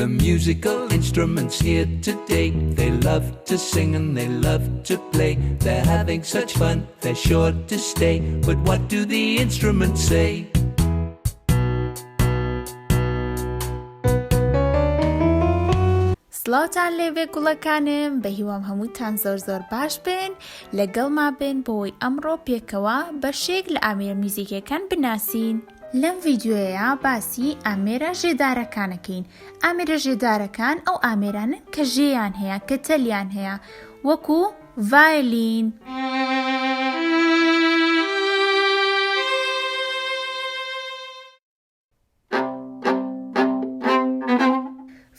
The musical instruments here today, they love to sing and they love to play. They're having such fun, they're sure to stay. But what do the instruments say? سڵاوتان لێوێ گوڵەکانم، بە هیوام هەمووتان زۆر زۆر باش بن، لەگەڵما بن بۆی ئەمڕۆ پێکەوە بەشێک لە ئامێرە میوزیکیەکان بناسین. لەم ڤیدیۆیە باسی ئامێرە ژێدارەکانەکەین. ئامێرە ژێدارەکان ئەو ئامێرانن کە ژێیان هەیە، کە تەلیان هەیە، وەکو ڤایلین،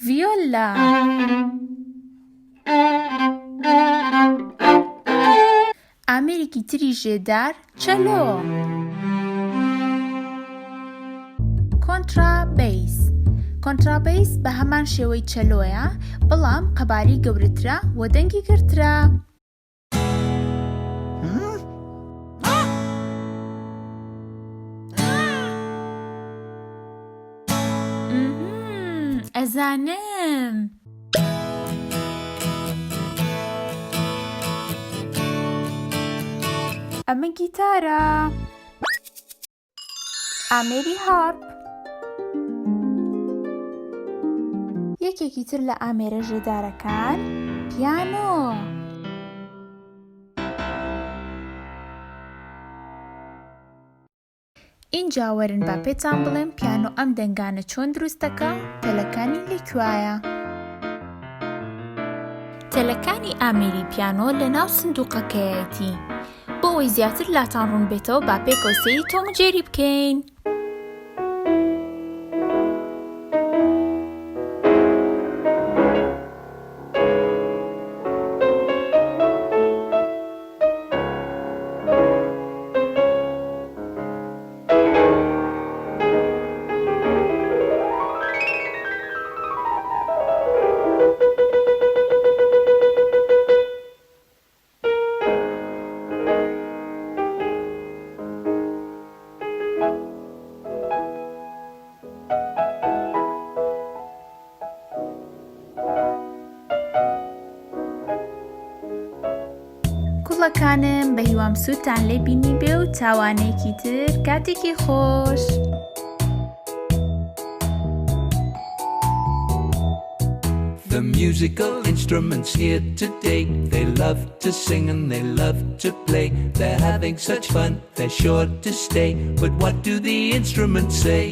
ڤیۆلا، ئامێرێکی تری ژێدار چەلۆ، کۆنترابەیس. کۆنترابەیس بە هەمان شێوەی چەلۆیە، بەڵام قەباری گەورەترە و دەنگی گرترە. ئەزانم. ئەمە گیتارە. ئامێری هارپ. یەکێکی تر لە ئامێرە ژێدارەکان پیانۆ. اینجا وەرن با پێتان بڵێم پیانۆ ئەم دەنگانە چۆن دروست دەکا، تەلەکانی لەکوایە. تەلەکانی ئامێری پیانۆ لە ناو سندووقەکەیەتی. بۆ ئەوەی زیاتر لاتان ڕوون بێتەوە با پێکەوە سەیری تۆم جێری بکەین. گوڵەکانم، بە هیوام سوودتان لێ بینی بێ و تاوانێکی تر کاتێکی خۆش. The musical instruments here today, they love to sing and they love to play. They're having such fun, they're sure to stay. But what do the instruments say?